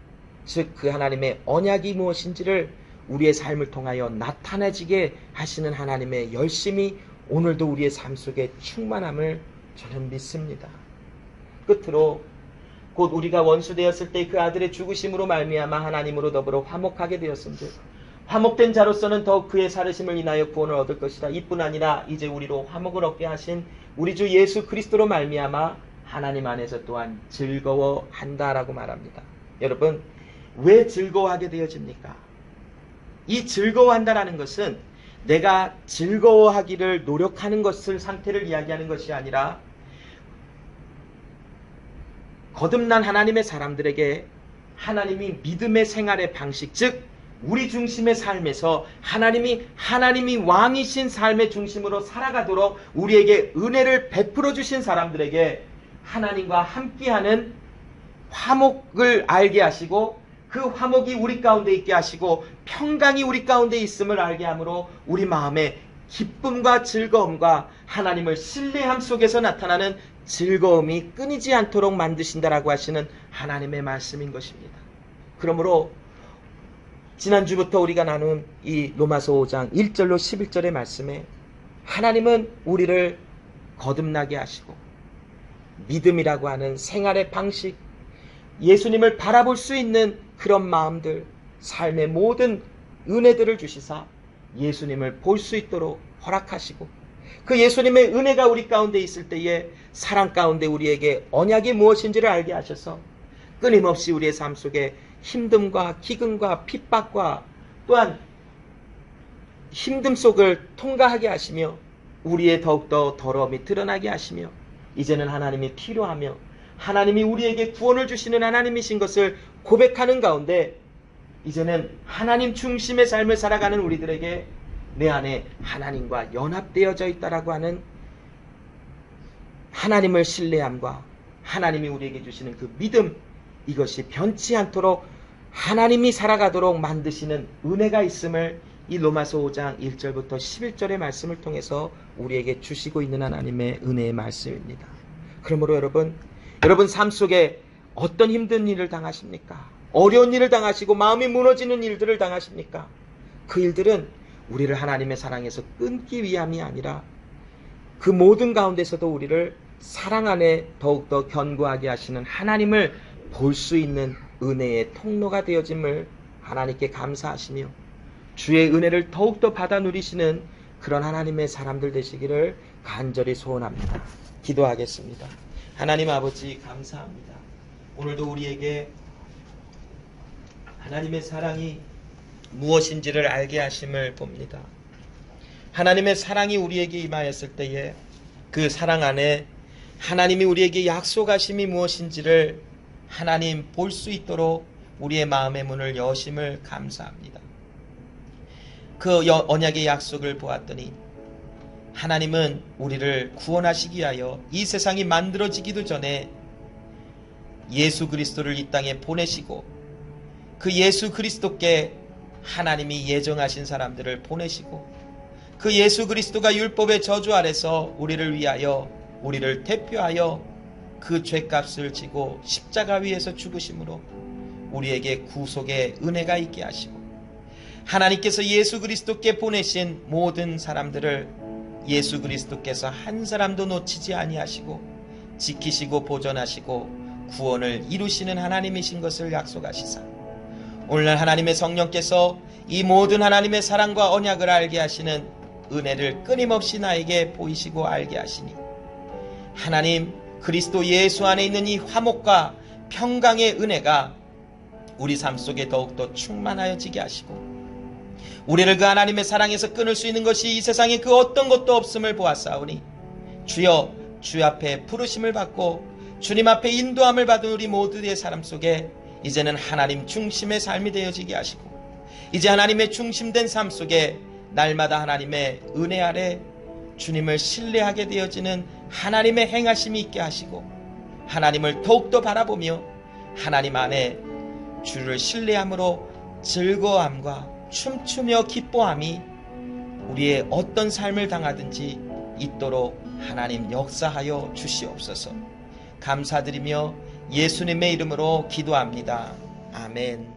즉 그 하나님의 언약이 무엇인지를 우리의 삶을 통하여 나타내지게 하시는 하나님의 열심이 오늘도 우리의 삶 속에 충만함을 저는 믿습니다. 끝으로 곧 우리가 원수되었을 때 그 아들의 죽으심으로 말미암아 하나님으로 더불어 화목하게 되었은즉 화목된 자로서는 더욱 그의 살으심을 인하여 구원을 얻을 것이다. 이뿐 아니라 이제 우리로 화목을 얻게 하신 우리 주 예수 그리스도로 말미암아 하나님 안에서 또한 즐거워한다라고 말합니다. 여러분, 왜 즐거워하게 되어집니까? 이 즐거워한다라는 것은 내가 즐거워하기를 노력하는 것을 상태를 이야기하는 것이 아니라 거듭난 하나님의 사람들에게 하나님이 믿음의 생활의 방식, 즉 우리 중심의 삶에서 하나님이 왕이신 삶의 중심으로 살아가도록 우리에게 은혜를 베풀어 주신 사람들에게 하나님과 함께하는 화목을 알게 하시고 그 화목이 우리 가운데 있게 하시고 평강이 우리 가운데 있음을 알게 함으로 우리 마음에 기쁨과 즐거움과 하나님을 신뢰함 속에서 나타나는 즐거움이 끊이지 않도록 만드신다라고 하시는 하나님의 말씀인 것입니다. 그러므로 지난주부터 우리가 나눈 이 로마서 5장 1절로 11절의 말씀에 하나님은 우리를 거듭나게 하시고 믿음이라고 하는 생활의 방식, 예수님을 바라볼 수 있는 그런 마음들, 삶의 모든 은혜들을 주시사 예수님을 볼 수 있도록 허락하시고 그 예수님의 은혜가 우리 가운데 있을 때에 사랑 가운데 우리에게 언약이 무엇인지를 알게 하셔서 끊임없이 우리의 삶 속에 힘듦과 기근과 핍박과 또한 힘듦 속을 통과하게 하시며 우리의 더욱더 더러움이 드러나게 하시며 이제는 하나님이 필요하며 하나님이 우리에게 구원을 주시는 하나님이신 것을 고백하는 가운데 이제는 하나님 중심의 삶을 살아가는 우리들에게 내 안에 하나님과 연합되어져 있다라고 하는 하나님을 신뢰함과 하나님이 우리에게 주시는 그 믿음, 이것이 변치 않도록 하나님이 살아가도록 만드시는 은혜가 있음을 이 로마서 5장 1절부터 11절의 말씀을 통해서 우리에게 주시고 있는 하나님의 은혜의 말씀입니다. 그러므로 여러분 삶 속에 어떤 힘든 일을 당하십니까? 어려운 일을 당하시고 마음이 무너지는 일들을 당하십니까? 그 일들은 우리를 하나님의 사랑에서 끊기 위함이 아니라 그 모든 가운데서도 우리를 사랑 안에 더욱더 견고하게 하시는 하나님을 볼 수 있는 은혜의 통로가 되어짐을 하나님께 감사하시며 주의 은혜를 더욱더 받아 누리시는 그런 하나님의 사람들 되시기를 간절히 소원합니다. 기도하겠습니다. 하나님 아버지 감사합니다. 오늘도 우리에게 하나님의 사랑이 무엇인지를 알게 하심을 봅니다. 하나님의 사랑이 우리에게 임하였을 때에 그 사랑 안에 하나님이 우리에게 약속하심이 무엇인지를 하나님 볼 수 있도록 우리의 마음의 문을 여심을 감사합니다. 그 언약의 약속을 보았더니 하나님은 우리를 구원하시기 위하여 이 세상이 만들어지기도 전에 예수 그리스도를 이 땅에 보내시고 그 예수 그리스도께 하나님이 예정하신 사람들을 보내시고 그 예수 그리스도가 율법의 저주 아래서 우리를 위하여 우리를 대표하여 그 죄값을 지고 십자가 위에서 죽으심으로 우리에게 구속의 은혜가 있게 하시고 하나님께서 예수 그리스도께 보내신 모든 사람들을 예수 그리스도께서 한 사람도 놓치지 아니하시고 지키시고 보존하시고 구원을 이루시는 하나님이신 것을 약속하시사 오늘날 하나님의 성령께서 이 모든 하나님의 사랑과 언약을 알게 하시는 은혜를 끊임없이 나에게 보이시고 알게 하시니 하나님 그리스도 예수 안에 있는 이 화목과 평강의 은혜가 우리 삶 속에 더욱더 충만하여지게 하시고 우리를 그 하나님의 사랑에서 끊을 수 있는 것이 이 세상에 그 어떤 것도 없음을 보았사오니 주여 주 앞에 부르심을 받고 주님 앞에 인도함을 받은 우리 모두의 삶 속에 이제는 하나님 중심의 삶이 되어지게 하시고 이제 하나님의 중심된 삶 속에 날마다 하나님의 은혜 아래 주님을 신뢰하게 되어지는 하나님의 행하심이 있게 하시고 하나님을 더욱더 바라보며 하나님 안에 주를 신뢰함으로 즐거움과 춤추며 기뻐함이 우리의 어떤 삶을 당하든지 있도록 하나님 역사하여 주시옵소서. 감사드리며 예수님의 이름으로 기도합니다. 아멘.